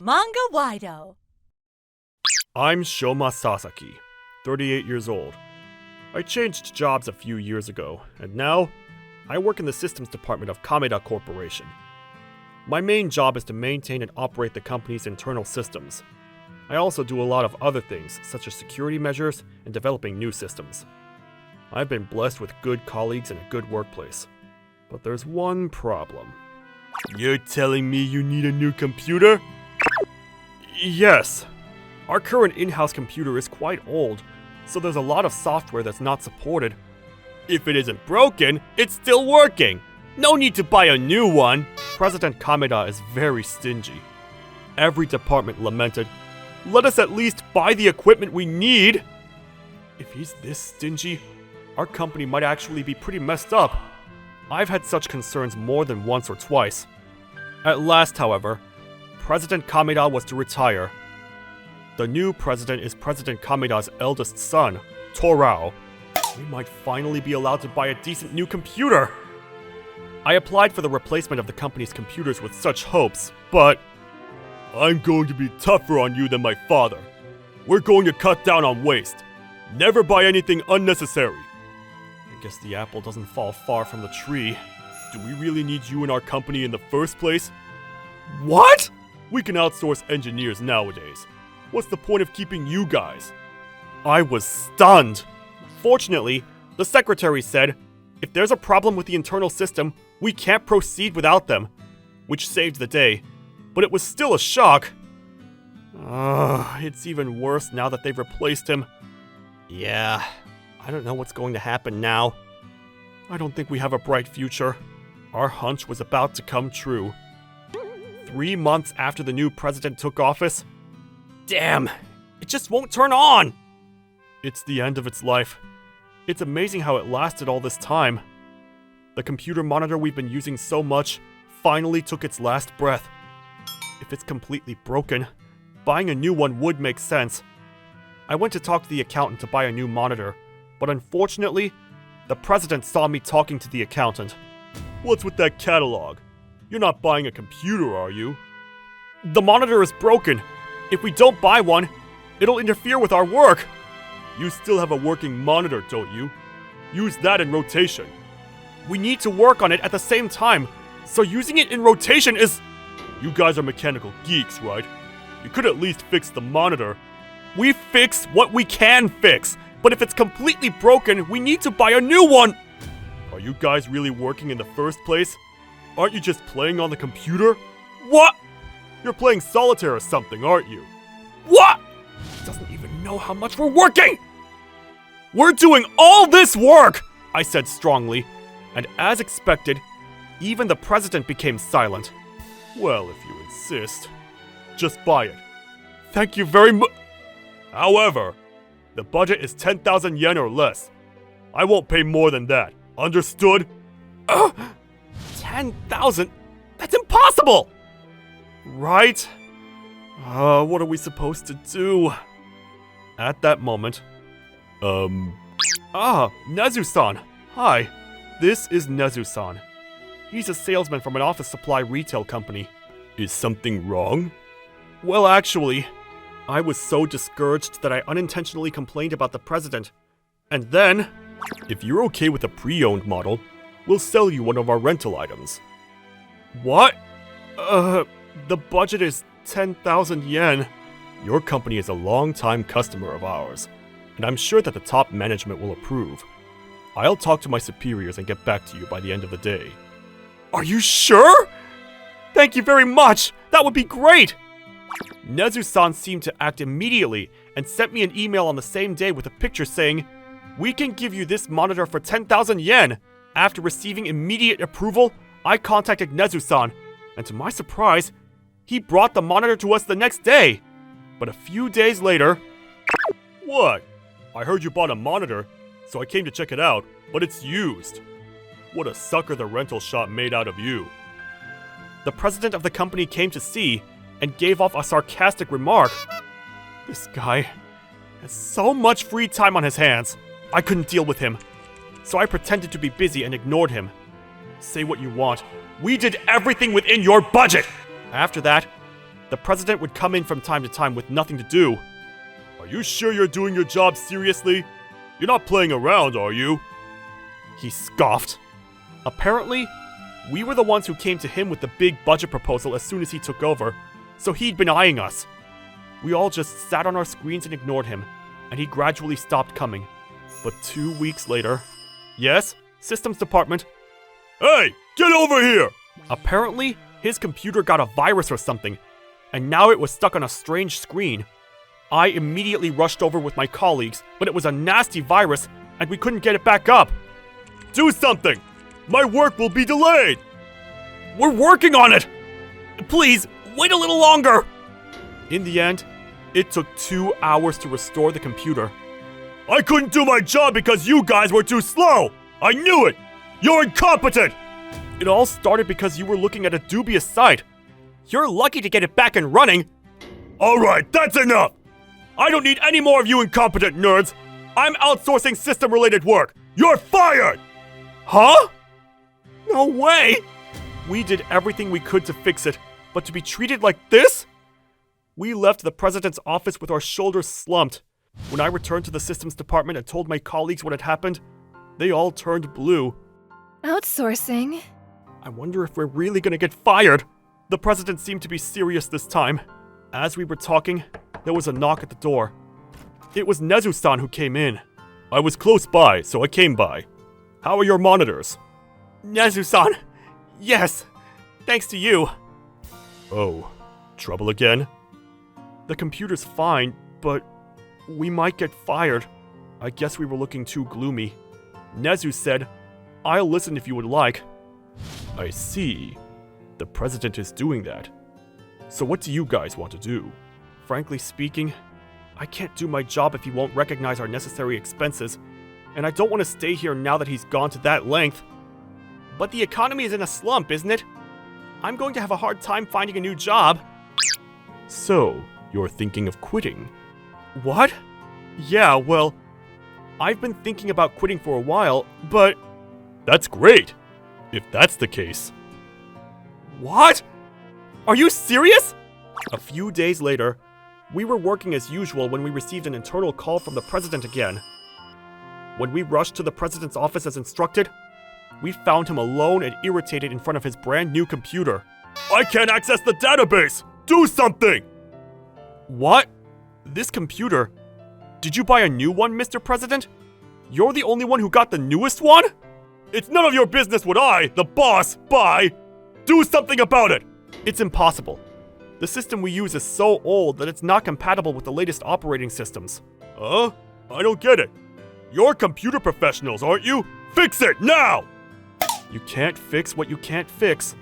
Manga-Waido. I'm Shoma Sasaki, 38 years old. I changed jobs a few years ago, and now I work in the systems department of Kameda Corporation. My main job is to maintain and operate the company's internal systems. I also do a lot of other things, such as security measures and developing new systems. I've been blessed with good colleagues and a good workplace. But there's one problem. You're telling me you need a new computer? Yes. Our current in-house computer is quite old, so there's a lot of software that's not supported. If it isn't broken, it's still working. No need to buy a new one. President Kameda is very stingy. Every department lamented, "Let us at least buy the equipment we need." If he's this stingy, our company might actually be pretty messed up. I've had such concerns more than once or twice. At last, however, President Kameda was to retire. The new president is President Kameda's eldest son, Torao. We might finally be allowed to buy a decent new computer. I applied for the replacement of the company's computers with such hopes, but I'm going to be tougher on you than my father. We're going to cut down on waste. Never buy anything unnecessary. I guess the apple doesn't fall far from the tree. Do we really need you in our company in the first place? What? We can outsource engineers nowadays. What's the point of keeping you guys? I was stunned. Fortunately, the secretary said, if there's a problem with the internal system, we can't proceed without them, which saved the day. But it was still a shock. It's even worse now that they've replaced him. Yeah, I don't know what's going to happen now. I don't think we have a bright future. Our hunch was about to come true. 3 months after the new president took office, damn, it just won't turn on! It's the end of its life. It's amazing how it lasted all this time. The computer monitor we've been using so much finally took its last breath. If it's completely broken, buying a new one would make sense. I went to talk to the accountant to buy a new monitor, but unfortunately, the president saw me talking to the accountant. What's with that catalog? You're not buying a computer, are you? The monitor is broken. If we don't buy one, it'll interfere with our work. You still have a working monitor, don't you? Use that in rotation. We need to work on it at the same time, so using it in rotation is... You guys are mechanical geeks, right? You could at least fix the monitor. We fix what we can fix, but if it's completely broken, we need to buy a new one! Are you guys really working in the first place? Aren't you just playing on the computer? What? You're playing solitaire or something, aren't you? What? Doesn't even know how much we're working! We're doing all this work! I said strongly, and as expected, even the president became silent. Well, if you insist. Just buy it. Thank you very much. However, the budget is 10,000 yen or less. I won't pay more than that. Understood? 10,000? That's impossible! Right? What are we supposed to do? At that moment, Nezu-san. Hi. This is Nezu-san. He's a salesman from an office supply retail company. Is something wrong? Well, actually, I was so discouraged that I unintentionally complained about the president. And then, if you're okay with a pre-owned model, we'll sell you one of our rental items. What? The budget is 10,000 yen. Your company is a long-time customer of ours, and I'm sure that the top management will approve. I'll talk to my superiors and get back to you by the end of the day. Are you sure? Thank you very much! That would be great! Nezu-san seemed to act immediately and sent me an email on the same day with a picture saying, "We can give you this monitor for 10,000 yen! After receiving immediate approval, I contacted Nezu-san, and to my surprise, he brought the monitor to us the next day. But a few days later... What? I heard you bought a monitor, so I came to check it out, but it's used. What a sucker the rental shop made out of you. The president of the company came to see and gave off a sarcastic remark. This guy has so much free time on his hands. I couldn't deal with him, so I pretended to be busy and ignored him. Say what you want. We did everything within your budget! After that, The president would come in from time to time with nothing to do. Are you sure you're doing your job seriously? You're not playing around, are you? He scoffed. Apparently, we were the ones who came to him with the big budget proposal as soon as he took over, so he'd been eyeing us. We all just sat on our screens and ignored him, and he gradually stopped coming. But 2 weeks later... Yes? Systems department? Hey, get over here! Apparently, his computer got a virus or something, and now it was stuck on a strange screen. I immediately rushed over with my colleagues, but it was a nasty virus, and we couldn't get it back up. Do something! My work will be delayed! We're working on it! Please, wait a little longer! In the end, it took 2 hours to restore the computer. I couldn't do my job because you guys were too slow! I knew it! You're incompetent! It all started because you were looking at a dubious site. You're lucky to get it back and running. Alright, that's enough! I don't need any more of you incompetent nerds! I'm outsourcing system-related work! You're fired! Huh? No way! We did everything we could to fix it, but to be treated like this? We left the president's office with our shoulders slumped. When I returned to the systems department and told my colleagues what had happened, they all turned blue. Outsourcing? I wonder if we're really gonna get fired. The president seemed to be serious this time. As we were talking, there was a knock at the door. It was Nezu-san who came in. I was close by, so I came by. How are your monitors? Nezu-san, yes, thanks to you. Oh, trouble again? The computer's fine, but we might get fired. I guess we were looking too gloomy. Nezu said, I'll listen if you would like. I see. The president is doing that. So what do you guys want to do? Frankly speaking, I can't do my job if he won't recognize our necessary expenses, and I don't want to stay here now that he's gone to that length. But the economy is in a slump, isn't it? I'm going to have a hard time finding a new job. So, you're thinking of quitting? What? Yeah, well, I've been thinking about quitting for a while, but... That's great! If that's the case. What? Are you serious? A few days later, we were working as usual when we received an internal call from the president again. When we rushed to the president's office as instructed, we found him alone and irritated in front of his brand new computer. I can't access the database! Do something! What? This computer? Did you buy a new one, Mr. President? You're the only one who got the newest one? It's none of your business what I, the boss, buy! Do something about it! It's impossible. The system we use is so old that it's not compatible with the latest operating systems. Huh? I don't get it. You're computer professionals, aren't you? Fix it, now! You can't fix what you can't fix.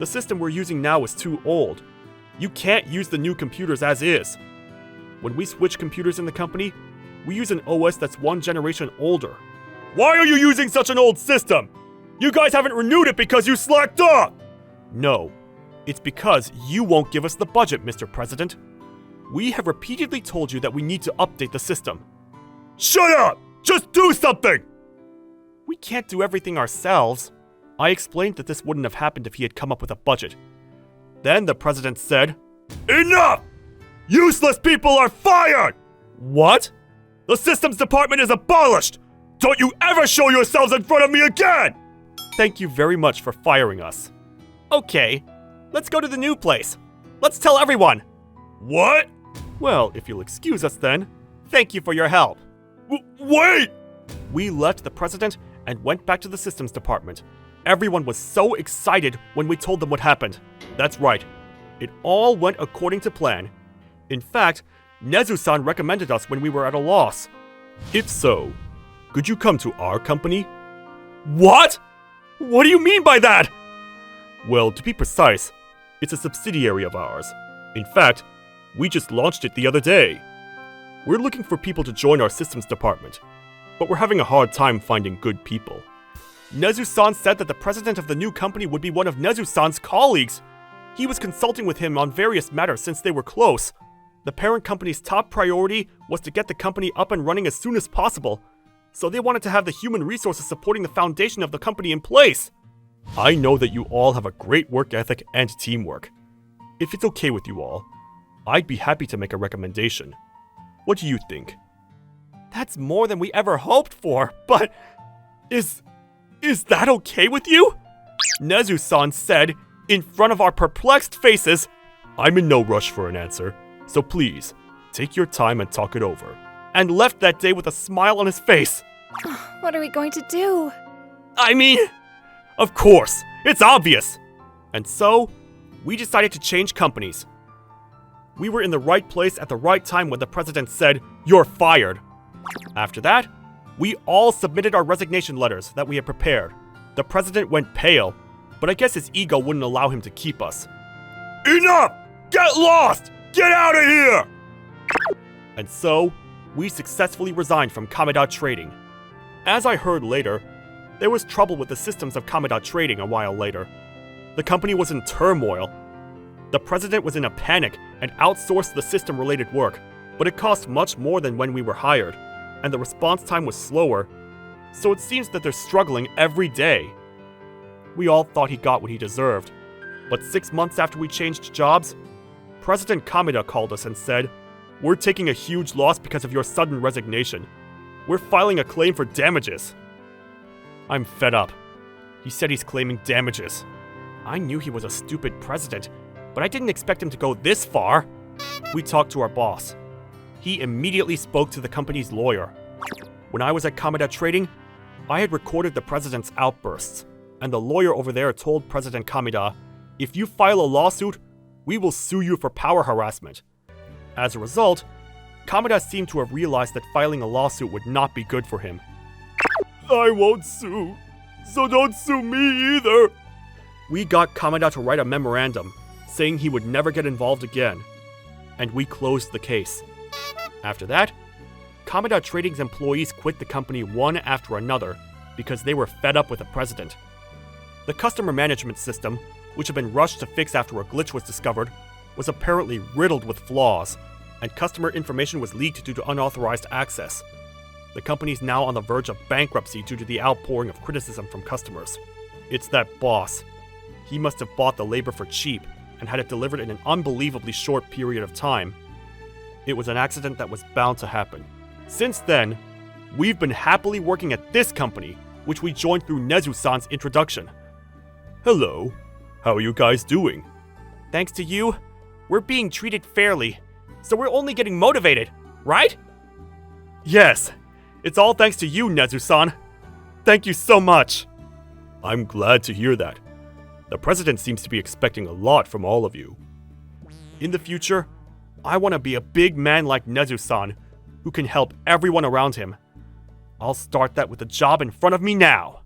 The system we're using now is too old. You can't use the new computers as is. When we switch computers in the company, we use an OS that's 1 generation older. Why are you using such an old system? You guys haven't renewed it because you slacked off! No, it's because you won't give us the budget, Mr. President. We have repeatedly told you that we need to update the system. Shut up! Just do something! We can't do everything ourselves. I explained that this wouldn't have happened if he had come up with a budget. Then the president said, Enough! Useless people are fired! What? The systems department is abolished! Don't you ever show yourselves in front of me again! Thank you very much for firing us. Okay, let's go to the new place. Let's tell everyone. What? Well, if you'll excuse us then, thank you for your help. Wait! We left the president and went back to the systems department. Everyone was so excited when we told them what happened. That's right. It all went according to plan. In fact, Nezu-san recommended us when we were at a loss. If so, could you come to our company? What? What do you mean by that? Well, to be precise, it's a subsidiary of ours. In fact, we just launched it the other day. We're looking for people to join our systems department, but we're having a hard time finding good people. Nezu-san said that the president of the new company would be one of Nezu-san's colleagues. He was consulting with him on various matters since they were close. The parent company's top priority was to get the company up and running as soon as possible, so they wanted to have the human resources supporting the foundation of the company in place. I know that you all have a great work ethic and teamwork. If it's okay with you all, I'd be happy to make a recommendation. What do you think? That's more than we ever hoped for, but is that okay with you? Nezu-san said, in front of our perplexed faces. I'm in no rush for an answer, so please, take your time and talk it over. And left that day with a smile on his face. What are we going to do? I mean, of course, it's obvious. And so, we decided to change companies. We were in the right place at the right time when the president said, "You're fired." After that, we all submitted our resignation letters that we had prepared. The president went pale, but I guess his ego wouldn't allow him to keep us. Enough! Get lost! Get out of here! And so, we successfully resigned from Kameda Trading. As I heard later, there was trouble with the systems of Kameda Trading a while later. The company was in turmoil. The president was in a panic and outsourced the system-related work, but it cost much more than when we were hired, and the response time was slower, so it seems that they're struggling every day. We all thought he got what he deserved, but 6 months after we changed jobs, President Kameda called us and said, "We're taking a huge loss because of your sudden resignation. We're filing a claim for damages." I'm fed up. He said he's claiming damages. I knew he was a stupid president, but I didn't expect him to go this far. We talked to our boss. He immediately spoke to the company's lawyer. When I was at Kameda Trading, I had recorded the president's outbursts, and the lawyer over there told President Kameda, "If you file a lawsuit, we will sue you for power harassment." As a result, Kameda seemed to have realized that filing a lawsuit would not be good for him. "I won't sue, so don't sue me either." We got Kameda to write a memorandum saying he would never get involved again, and we closed the case. After that, Kameda Trading's employees quit the company one after another because they were fed up with the president. The customer management system, which had been rushed to fix after a glitch was discovered, was apparently riddled with flaws, and customer information was leaked due to unauthorized access. The company's now on the verge of bankruptcy due to the outpouring of criticism from customers. It's that boss. He must have bought the labor for cheap and had it delivered in an unbelievably short period of time. It was an accident that was bound to happen. Since then, we've been happily working at this company, which we joined through Nezu-san's introduction. Hello. How are you guys doing? Thanks to you, we're being treated fairly, so we're only getting motivated, right? Yes, it's all thanks to you, Nezu-san. Thank you so much. I'm glad to hear that. The president seems to be expecting a lot from all of you. In the future, I want to be a big man like Nezu-san, who can help everyone around him. I'll start that with the job in front of me now.